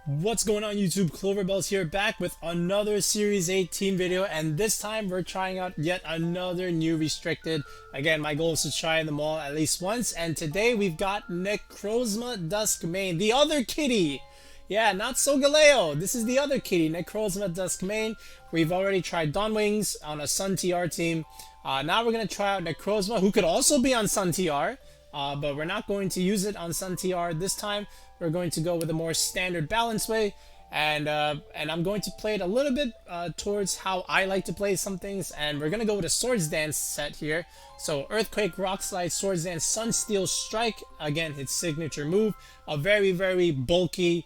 What's going on YouTube? Cloverbells here, back with another Series 18 video, and this time we're trying out yet another new restricted. Again, my goal is to try them all at least once, and today we've got Necrozma Dusk Mane, the other kitty! Yeah, not Solgaleo, this is the other kitty, Necrozma Dusk Mane. We've already tried Dawnwings on a Sun TR team. Now we're going to try out Necrozma, who could also be on Sun TR. But we're not going to use it on Sun TR this time. We're going to go with a more standard balance way, and I'm going to play it a little bit towards how I like to play some things, and we're going to go with a Swords Dance set here. So Earthquake, Rock Slide, Swords Dance, Sun Steel Strike, again its signature move, a very, very bulky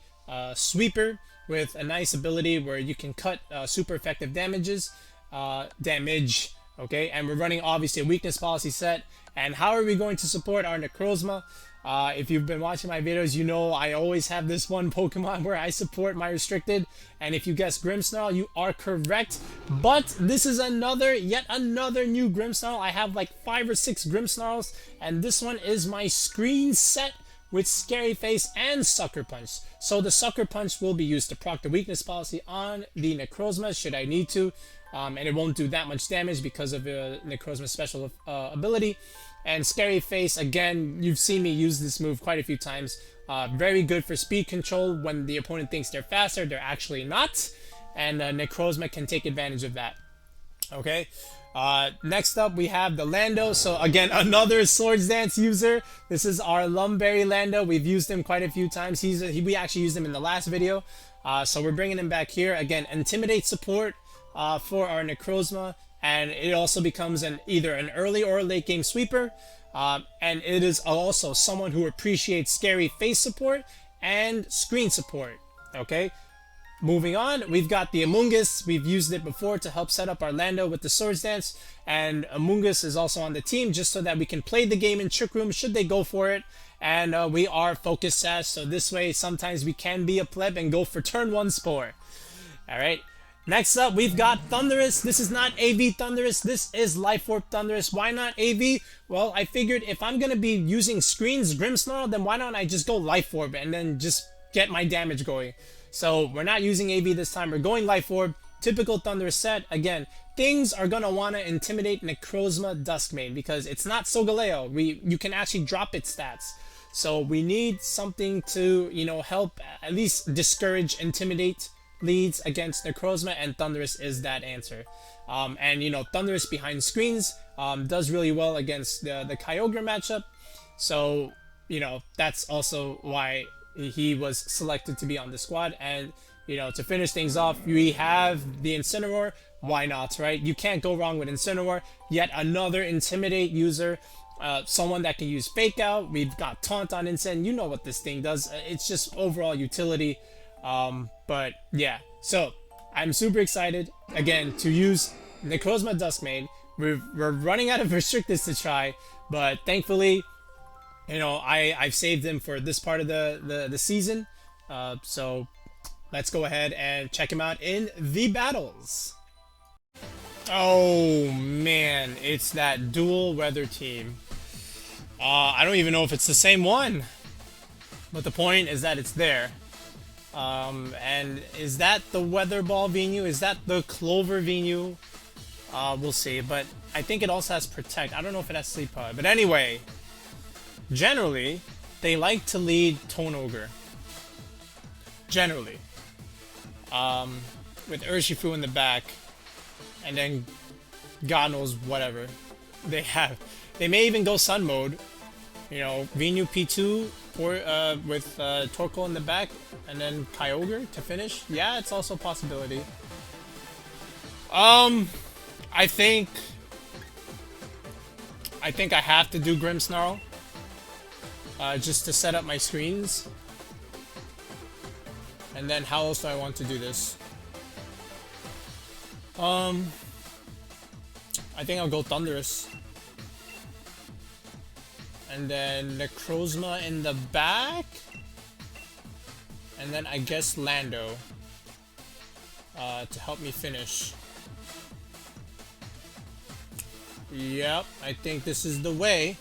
sweeper with a nice ability where you can cut super effective damage, okay, and we're running obviously a weakness policy set. And how are we going to support our Necrozma? If you've been watching my videos, you know I always have this one Pokemon where I support my restricted. And if you guessed Grimmsnarl, you are correct. But this is yet another new Grimmsnarl. I have like 5 or 6 Grimmsnarls, and this one is my screen set with Scary Face and Sucker Punch. So the Sucker Punch will be used to proc the weakness policy on the Necrozma should I need to. And it won't do that much damage because of Necrozma's special ability. And Scary Face, again, you've seen me use this move quite a few times. Very good for speed control. When the opponent thinks they're faster, they're actually not. And Necrozma can take advantage of that. Okay. Next up, we have the Lando. So again, another Swords Dance user. This is our Lumberry Lando. We've used him quite a few times. We actually used him in the last video. So we're bringing him back here. Again, Intimidate support for our Necrozma, and it also becomes either an early or a late game sweeper, and it is also someone who appreciates Scary Face support and screen support. Okay, moving on, we've got the Amoongus. We've used it before to help set up our Lando with the Swords Dance, and Amoongus is also on the team just so that we can play the game in Trick Room should they go for it. And we are Focus Sash, so this way sometimes we can be a pleb and go for turn 1 Spore. Alright. Next up, we've got Thundurus. This is not AV Thundurus. This is Life Orb Thundurus. Why not AV? Well, I figured if I'm going to be using Screen's Grimmsnarl, then why don't I just go Life Orb and then just get my damage going? So we're not using AV this time. We're going Life Orb. Typical Thundurus set. Again, things are going to want to intimidate Necrozma Dusk Mane because it's not Solgaleo. You can actually drop its stats. So we need something to, help at least discourage, intimidate leads against Necrozma, and Thundurus is that answer. And Thundurus behind screens does really well against the Kyogre matchup, so that's also why he was selected to be on the squad. And to finish things off, we have the Incineroar. Why not, right? You can't go wrong with Incineroar. Yet another Intimidate user, someone that can use Fake Out. We've got Taunt on Incin. You know what this thing does. It's just overall utility. But yeah, so I'm super excited again to use Necrozma Dusk Mane. We're running out of restricteds to try, but thankfully, I've saved them for this part of the season. So let's go ahead and check him out in the battles. Oh man, it's that dual weather team. I don't even know if it's the same one, but the point is that it's there. And is that the Weather Ball Venu? Is that the Clover Venu? We'll see, but I think it also has Protect. I don't know if it has Sleep Pod, but anyway, generally, they like to lead Tone Ogre. Generally. With Urshifu in the back, and then God knows whatever they have. They may even go Sun Mode, Venu P2, or with Torkoal in the back, and then Kyogre to finish. Yeah, it's also a possibility. I think I have to do Grimmsnarl, just to set up my screens. And then how else do I want to do this? I think I'll go Thundurus. And then Necrozma in the back. And then I guess Lando. To help me finish. Yep, I think this is the way.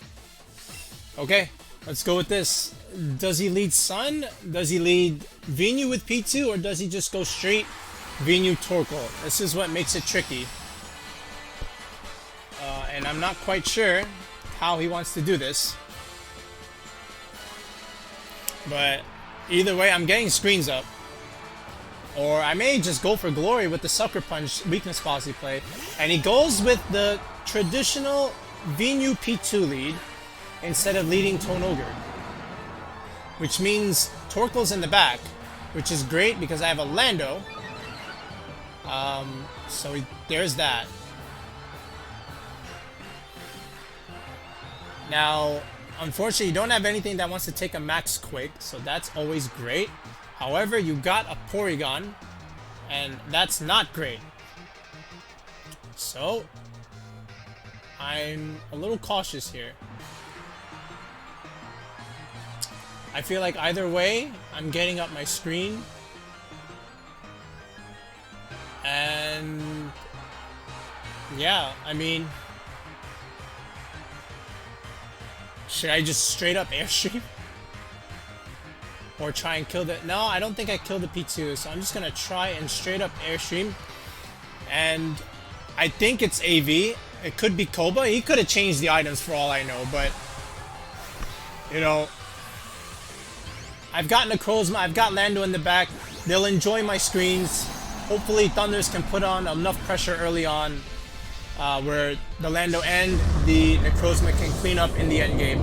Okay, let's go with this. does he lead Sun? Does he lead Venu with P2? Or does he just go straight Venu Torkoal? This is what makes it tricky. And I'm not quite sure how he wants to do this. But either way, I'm getting screens up. Or I may just go for Glory with the Sucker Punch weakness policy play. And he goes with the traditional Venu P2 lead instead of leading Tonogre. Which means Torkoal's in the back, which is great because I have a Lando. There's that. Now, unfortunately, you don't have anything that wants to take a max quick, so that's always great. However, you got a Porygon, and that's not great. So, I'm a little cautious here. I feel like either way, I'm getting up my screen. And yeah, I mean, should I just straight up airstream? Or try and kill the... No, I don't think I killed the P2, so I'm just gonna try and straight up airstream. And I think it's AV. It could be Koba. He could have changed the items for all I know, but you know, I've got Necrozma, I've got Lando in the back. They'll enjoy my screens. Hopefully Thundurus can put on enough pressure early on where the Lando and the Necrozma can clean up in the end game.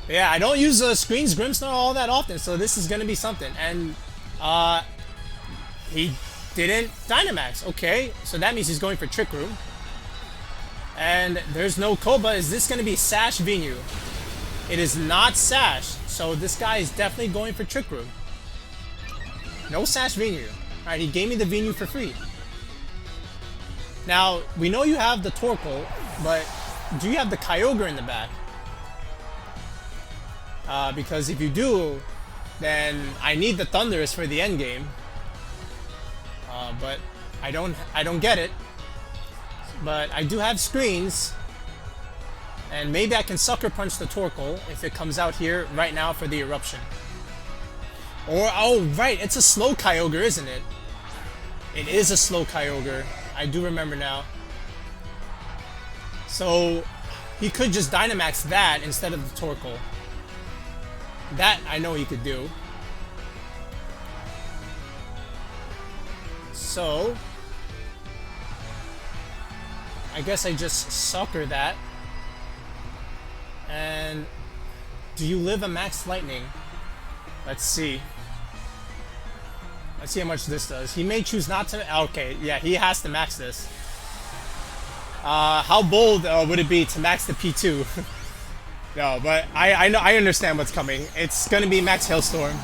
Yeah, I don't use screens Grimmsnarl all that often, so this is going to be something. And he didn't Dynamax. Okay, so that means he's going for Trick Room. And there's no Koba. Is this going to be Sash Venu? It is not Sash, so this guy is definitely going for Trick Room. No Sash Venu. Alright, he gave me the Venu for free. Now, we know you have the Torkoal, but do you have the Kyogre in the back? Because if you do, then I need the Thundurus for the end game. But I don't get it. But I do have screens. And maybe I can Sucker Punch the Torkoal if it comes out here right now for the Eruption. Or, oh right, it's a slow Kyogre, isn't it? It is a slow Kyogre. I do remember now. So, he could just Dynamax that instead of the Torkoal. That I know he could do. So, I guess I just Sucker that. And do you live a Max Lightning? Let's see. Let's see how much this does. He may choose not to. Okay, yeah, he has to max this. How bold would it be to max the P2? No, but I know, I understand what's coming. It's gonna be Max Hailstorm.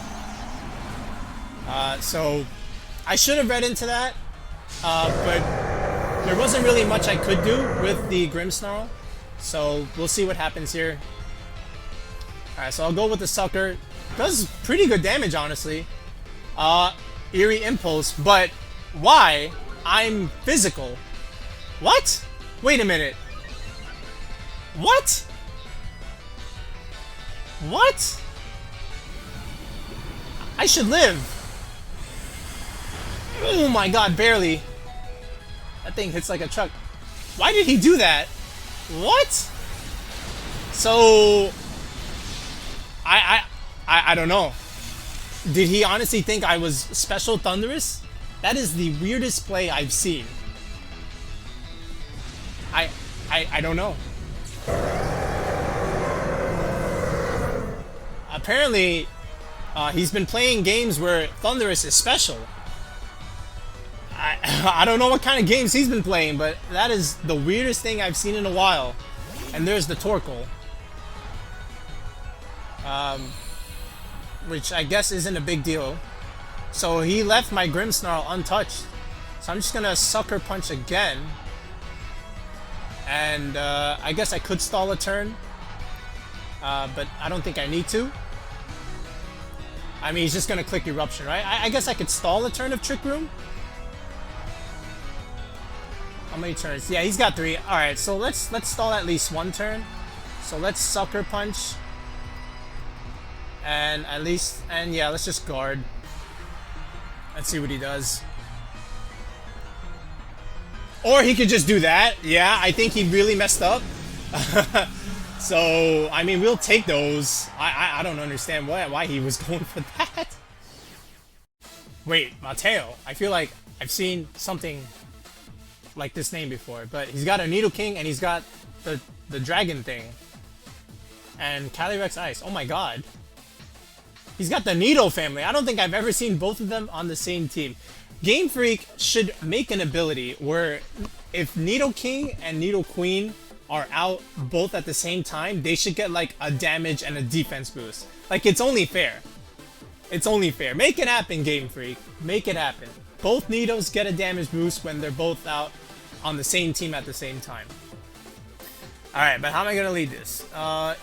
So I should have read into that, but there wasn't really much I could do with the Grimmsnarl. So we'll see what happens here. Alright, so I'll go with the Sucker. Does pretty good damage, honestly. Eerie Impulse, but why? I'm physical. What? Wait a minute. What? What? I should live. Oh my god, barely. That thing hits like a truck. Why did he do that? What? So I don't know. Did he honestly think I was special Thundurus? That is the weirdest play I've seen. I don't know. Apparently, he's been playing games where Thundurus is special. I don't know what kind of games he's been playing, but that is the weirdest thing I've seen in a while. And there's the Torkoal. Which I guess isn't a big deal. So he left my Grimmsnarl untouched. So I'm just gonna Sucker Punch again. And I guess I could stall a turn. But I don't think I need to. I mean, he's just gonna click Eruption, right? I guess I could stall a turn of Trick Room. How many turns? Yeah, he's got 3. Alright, so let's stall at least 1 turn. So let's Sucker Punch. And at least, and yeah, let's just guard. Let's see what he does. Or he could just do that. Yeah, I think he really messed up. So, I mean, we'll take those. I don't understand why he was going for that. Wait, Mateo. I feel like I've seen something like this name before. But he's got a Nidoking and he's got the dragon thing. And Calyrex Ice. Oh my god. He's got the Nido family. I don't think I've ever seen both of them on the same team. Game Freak should make an ability where if Nidoking and Nidoqueen are out both at the same time, they should get like a damage and a defense boost. Like, it's only fair. It's only fair. Make it happen, Game Freak. Make it happen. Both Nidos get a damage boost when they're both out on the same team at the same time. Alright, but how am I gonna lead this?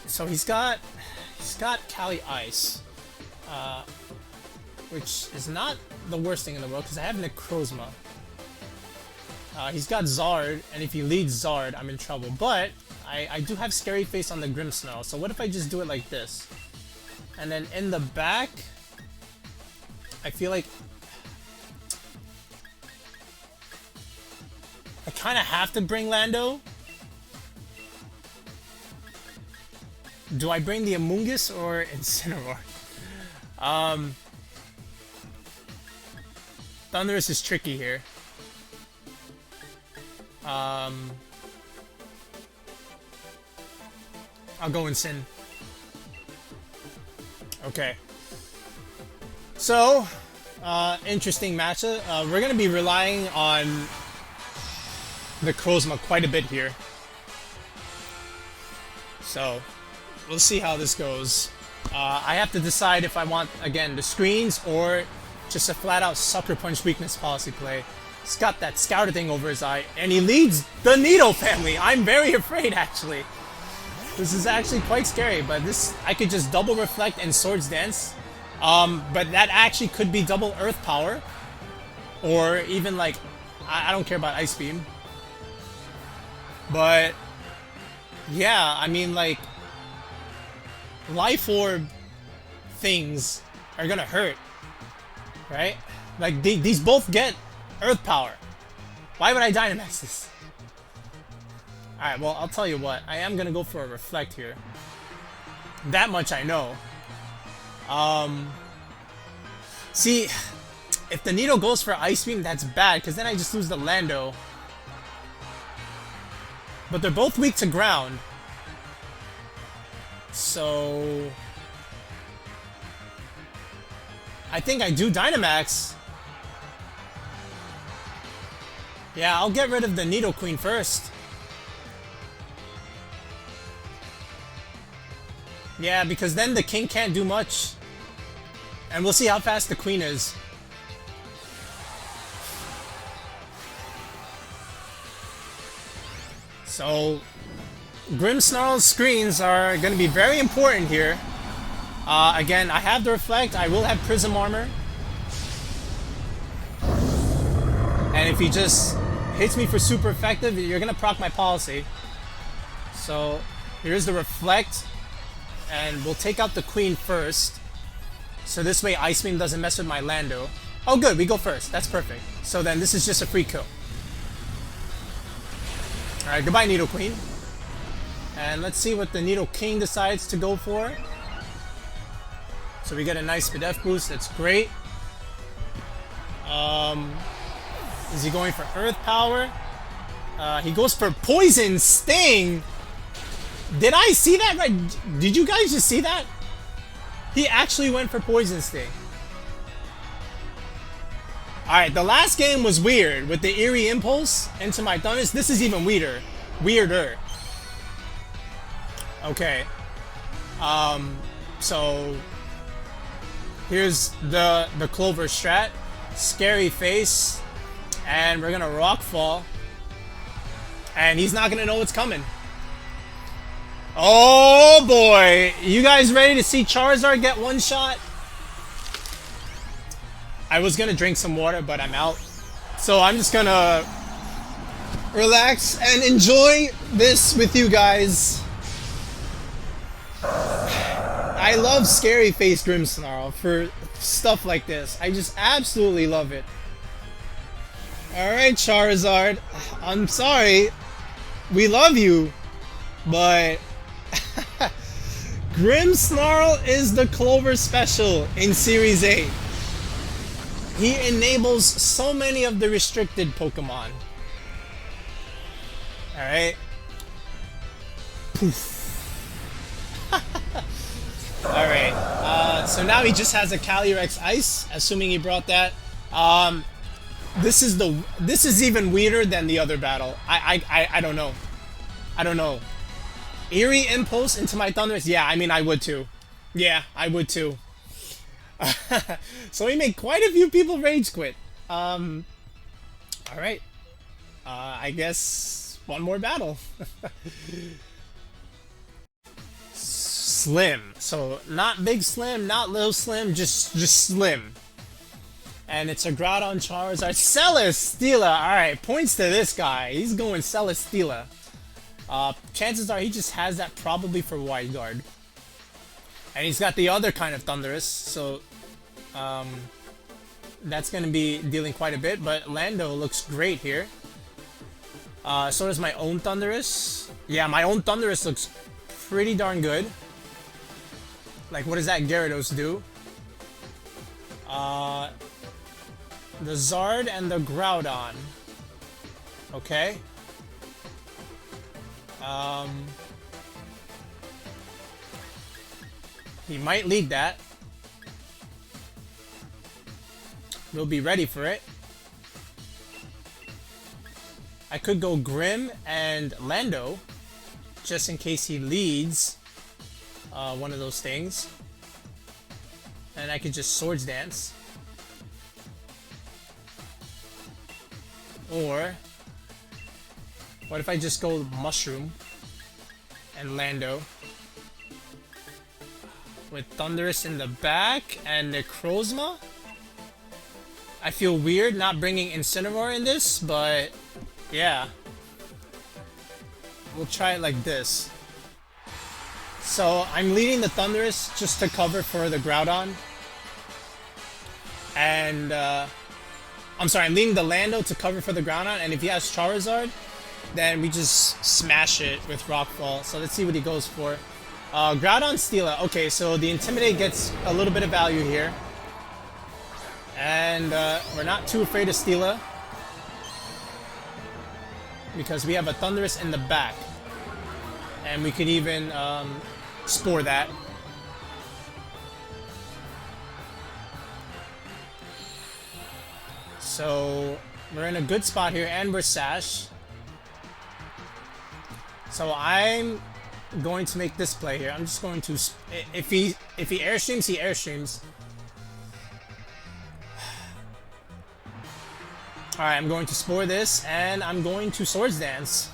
So he's got Cali Ice. Which is not the worst thing in the world, because I have Necrozma. He's got Zard, and if he leads Zard, I'm in trouble. But I do have Scary Face on the Grimmsnarl, so what if I just do it like this? And then in the back, I feel like I kind of have to bring Lando. Do I bring the Amoongus or Incineroar? Thundurus is tricky here. I'll go Incin. Okay. So, interesting matchup. We're gonna be relying on the Necrozma quite a bit here. So, we'll see how this goes. I have to decide if I want, again, the screens or just a flat-out Sucker Punch weakness policy play. He's got that Scouter thing over his eye, and he leads the Nido family. I'm very afraid, actually. This is actually quite scary, but this, I could just double Reflect and Swords Dance. But that actually could be double Earth Power. Or even, like, I don't care about Ice Beam. But, yeah, I mean, like, Life Orb things are gonna hurt, right? Like, these both get Earth Power. Why would I Dynamax this? Alright, well, I'll tell you what. I am gonna go for a Reflect here. That much I know. See, if the Nido goes for Ice Beam, that's bad, because then I just lose the Lando. But they're both weak to ground. So I think I do Dynamax. Yeah, I'll get rid of the Nidoqueen first. Yeah, because then the King can't do much. And we'll see how fast the Queen is. So Grimmsnarl's screens are going to be very important here. Again, I have the Reflect. I will have Prism Armor. And if he just hits me for super effective, you're going to proc my policy. So here's the Reflect. And we'll take out the Queen first. So this way Ice Beam doesn't mess with my Lando. Oh good, we go first. That's perfect. So then this is just a free kill. Alright, goodbye Nidoqueen. And let's see what the Nidoking decides to go for. So we get a nice Spadef boost, that's great. Is he going for Earth Power? He goes for Poison Sting! Did I see that right? Did you guys just see that? He actually went for Poison Sting. Alright, the last game was weird with the Eerie Impulse into my Thundurus. This is even weirder. Okay. So here's the Clover strat. Scary Face. And we're gonna Rock Fall. And he's not gonna know what's coming. Oh boy! You guys ready to see Charizard get one shot? I was gonna drink some water, but I'm out. So I'm just gonna relax and enjoy this with you guys. I love Scary Face Grimmsnarl for stuff like this. I just absolutely love it. Alright, Charizard. I'm sorry. We love you. But Grimmsnarl is the Clover Special in Series 8. He enables so many of the restricted Pokemon. Alright. Poof. Alright. So now he just has a Calyrex Ice, assuming he brought that. This is even weirder than the other battle. I don't know. I don't know. Eerie Impulse into my Thundurus? Yeah, I mean, I would too. Yeah, I would too. So we made quite a few people rage quit. Alright. I guess one more battle. Slim. So not big Slim, not little Slim, just Slim. And it's a Groudon Charizard. Celesteela! Alright, points to this guy. He's going Celesteela. Chances are he just has that probably for Wide Guard. And he's got the other kind of Thundurus, so that's going to be dealing quite a bit. But Lando looks great here. So does my own Thundurus. Yeah, my own Thundurus looks pretty darn good. Like, what does that Gyarados do? The Zard and the Groudon. Okay. He might lead that. We'll be ready for it. I could go Grim and Lando, just in case he leads one of those things. And I could just Swords Dance. Or what if I just go Mushroom and Lando with Thundurus in the back and Necrozma? I feel weird not bringing Incineroar in this, but yeah. We'll try it like this. So I'm leading the Thundurus just to cover for the Groudon. And I'm sorry, I'm leading the Lando to cover for the Groudon, and if he has Charizard, then we just smash it with Rockfall. So let's see what he goes for. Groudon Steela. Okay, so the Intimidate gets a little bit of value here. And we're not too afraid of Steela, because we have a Thundurus in the back. And we could even Spore that. So we're in a good spot here, and we're Sash. So I'm going to make this play here. I'm just going to, if he airstreams, he airstreams. Alright, I'm going to Spore this, and I'm going to Swords Dance.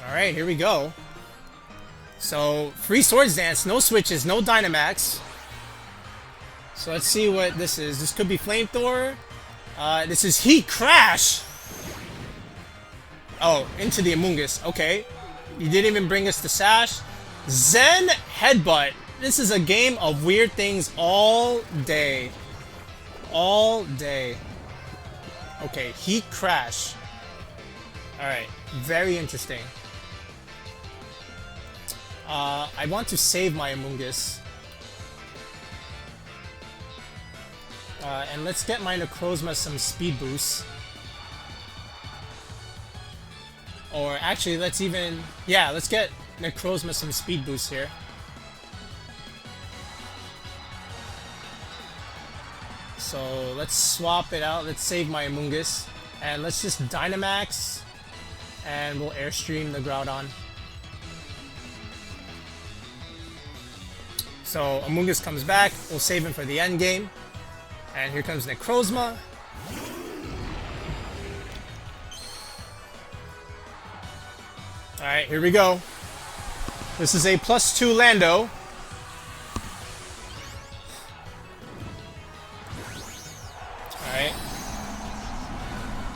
Alright, here we go. So, free Swords Dance, no switches, no Dynamax. So let's see what this is. This could be Flamethrower. This is Heat Crash! Oh, into the Amoongus. Okay. You didn't even bring us to Sash. Zen Headbutt. This is a game of weird things all day. All day. Okay, Heat Crash. Alright, very interesting. I want to save my Amoongus. And let's get my Necrozma some speed boosts. Or actually, let's even... Yeah, let's get Necrozma some speed boosts here. So let's swap it out. Let's save my Amoongus. And let's just Dynamax. And we'll Airstream the Groudon. So Amoongus comes back. We'll save him for the end game. And here comes Necrozma. Alright, here we go. This is a +2 Lando. Alright.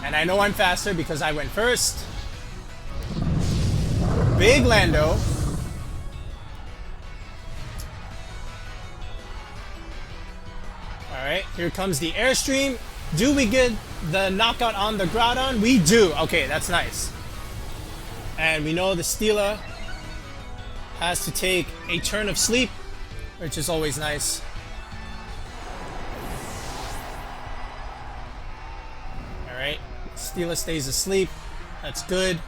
And I know I'm faster because I went first. Big Lando. Here comes the Airstream. Do we get the knockout on the Groudon? We do. Okay, that's nice. And we know the Steela has to take a turn of sleep, which is always nice. Alright, Steela stays asleep. That's good.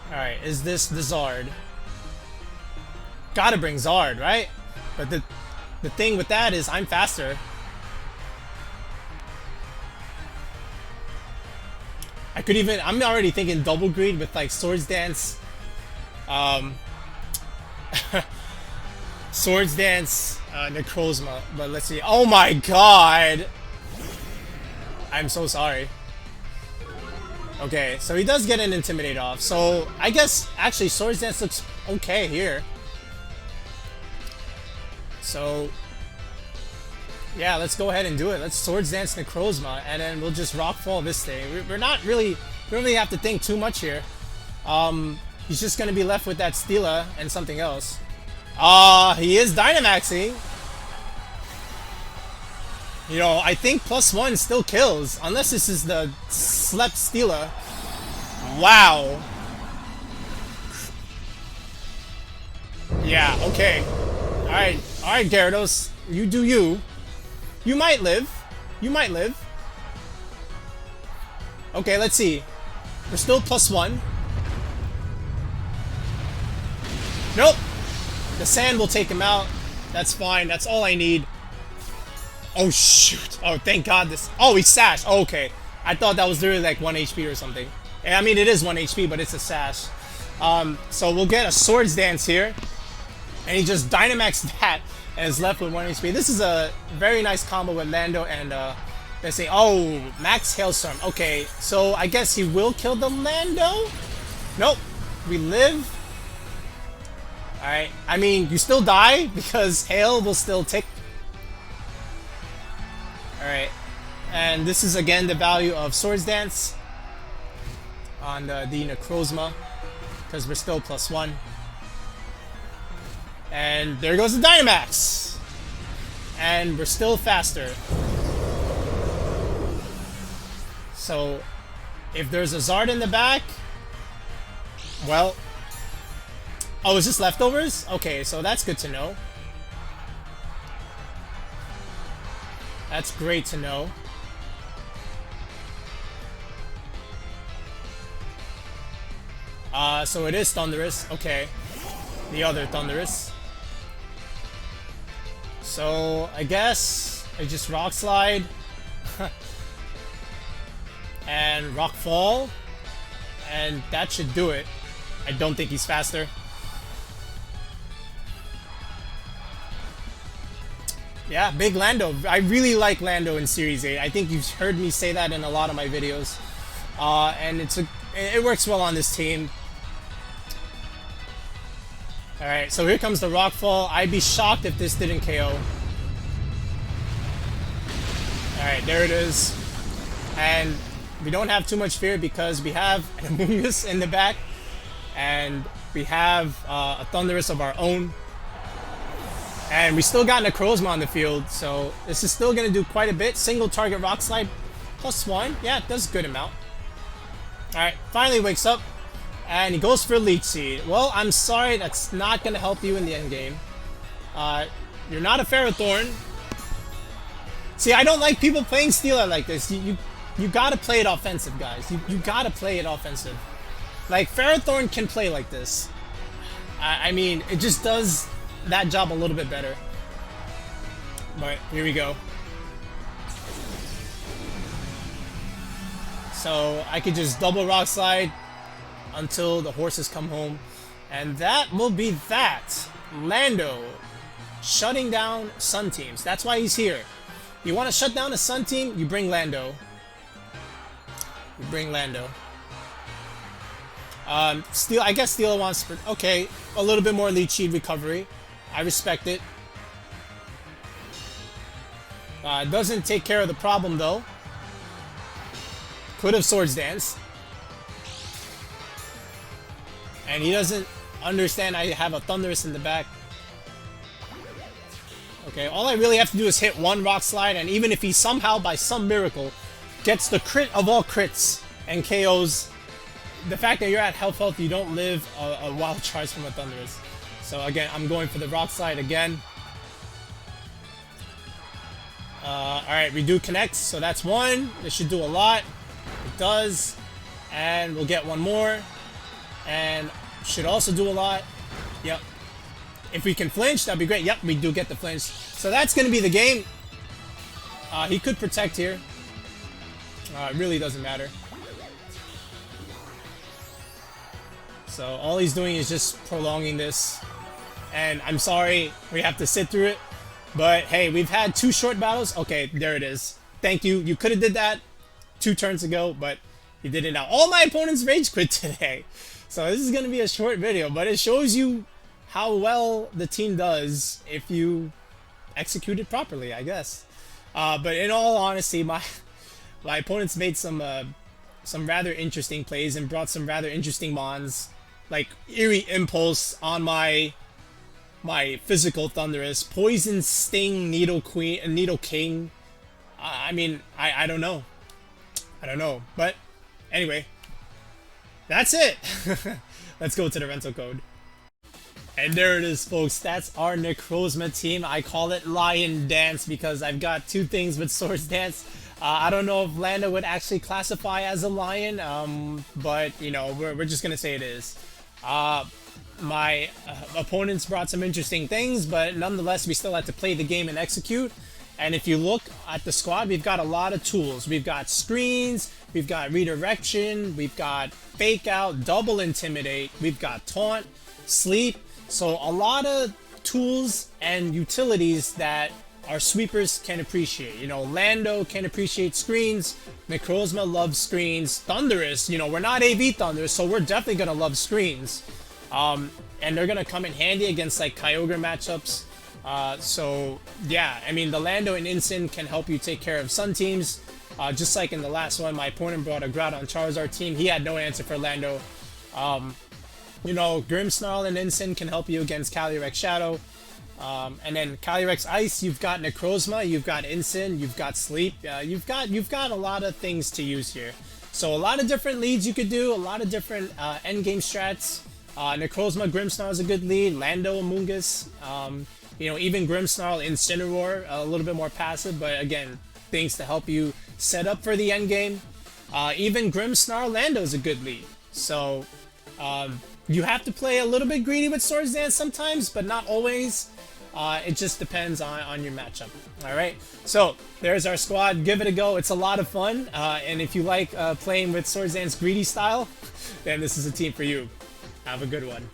Alright, is this the Zard? Gotta bring Zard, right? But the thing with that is I'm faster. I could even, I'm already thinking double greed with like Swords Dance. Swords Dance, Necrozma. But let's see. Oh my god! I'm so sorry. Okay, so he does get an Intimidate off. So I guess actually Swords Dance looks okay here. So yeah, let's go ahead and do it. Let's Swords Dance Necrozma, and then we'll just Rockfall this thing. We're not really, we don't really have to think too much here. He's just gonna be left with that Steela and something else. He is Dynamaxing. You know, I think +1 still kills, unless this is the slept Steela. Wow. Yeah, okay. Alright, Gyarados, you do you. You might live. You might live. Okay, let's see. We're still +1. Nope. The sand will take him out. That's fine. That's all I need. Oh, shoot. Oh, thank God this... Oh, he sashed. Oh, okay. I thought that was literally like 1 HP or something. I mean, it is 1 HP, but it's a sash. So we'll get a Swords Dance here. And he just Dynamaxed that and is left with 1 HP. This is a very nice combo with Lando and, let's see. Oh, Max Hailstorm. Okay, so I guess he will kill the Lando? Nope. We live. Alright. I mean, you still die because Hail will still tick. Alright. And this is again the value of Swords Dance on the Necrozma because we're still +1. And there goes the Dynamax! And we're still faster. So, if there's a Zard in the back, well... Oh, is this leftovers? Okay, so that's good to know. That's great to know. So it is Thundurus. Okay. The other Thundurus. So, I guess I just Rock Slide. And Rock Fall. And that should do it. I don't think he's faster. Yeah, big Lando. I really like Lando in Series 8. I think you've heard me say that in a lot of my videos. And it works well on this team. Alright, so here comes the Rockfall. I'd be shocked if this didn't KO. Alright, there it is. And we don't have too much fear because we have an Amoongus in the back. And we have a Thundurus of our own. And we still got Necrozma on the field, so this is still going to do quite a bit. Single target Rock Slide +1. Yeah, it does a good amount. Alright, finally wakes up. And he goes for Leech Seed. Well, I'm sorry, that's not going to help you in the end game. You're not a Ferrothorn. See, I don't like people playing Steela like this. You gotta play it offensive, guys. You gotta play it offensive. Like, Ferrothorn can play like this. I mean, it just does that job a little bit better. But, here we go. So, I could just double Rock Slide until the horses come home. And that will be that. Lando shutting down Sun teams. That's why he's here. You want to shut down a Sun team, you bring Lando. You bring Lando. I guess Steela wants... Okay, a little bit more Leech Seed recovery. I respect it. Doesn't take care of the problem, though. Could have Swords Dance. And he doesn't understand I have a Thundurus in the back. Okay, all I really have to do is hit one Rock Slide, and even if he somehow, by some miracle, gets the crit of all crits and KOs, the fact that you're at health, you don't live a wild charge from a Thundurus. So again, I'm going for the Rock Slide again. Alright, we do connect, so that's one. This should do a lot. It does. And we'll get one more. And should also do a lot. Yep. If we can flinch, that'd be great. Yep, we do get the flinch. So that's going to be the game. He could protect here. It really doesn't matter. So all he's doing is just prolonging this. And I'm sorry we have to sit through it. But hey, we've had 2 short battles. Okay, there it is. Thank you. You could have did that 2 turns ago, but you did it now. All my opponents rage quit today. So this is going to be a short video, but it shows you how well the team does if you execute it properly, I guess. But in all honesty, my opponents made some rather interesting plays and brought some rather interesting mons, like Eerie Impulse on my physical Thundurus, Poison Sting, Nidoqueen, and Nidoking. I mean, I don't know. I don't know. But anyway, that's it. Let's go to the rental code. And there it is, folks. That's our Necrozma team. I call it Lion Dance because I've got 2 things with Swords Dance. I don't know if Lando would actually classify as a lion, but, you know, we're just going to say it is. My opponents brought some interesting things, but nonetheless, we still had to play the game and execute. And if you look at the squad, we've got a lot of tools. We've got screens, we've got redirection, we've got fake out, double intimidate, we've got taunt, sleep. So a lot of tools and utilities that our sweepers can appreciate. You know, Lando can appreciate screens, Necrozma loves screens, Thundurus, you know, we're not AV Thundurus, so we're definitely going to love screens. And they're going to come in handy against like Kyogre matchups. So yeah, I mean, the Lando and Incin can help you take care of Sun teams. Just like in the last one, my opponent brought a Groudon Charizard team. He had no answer for Lando. You know, Grimmsnarl and Incin can help you against Calyrex Shadow. And then Calyrex Ice, you've got Necrozma, you've got Incin, you've got Sleep. You've got a lot of things to use here. So a lot of different leads you could do, a lot of different endgame strats. Necrozma, Grimmsnarl is a good lead. Lando, Amoongus. You know, even Grimmsnarl, Incineroar, a little bit more passive, but again, things to help you set up for the endgame. Even Grimmsnarl, Lando is a good lead. So, you have to play a little bit greedy with Swords Dance sometimes, but not always. It just depends on your matchup. Alright, so there's our squad. Give it a go. It's a lot of fun. And if you like playing with Swords Dance greedy style, then this is a team for you. Have a good one.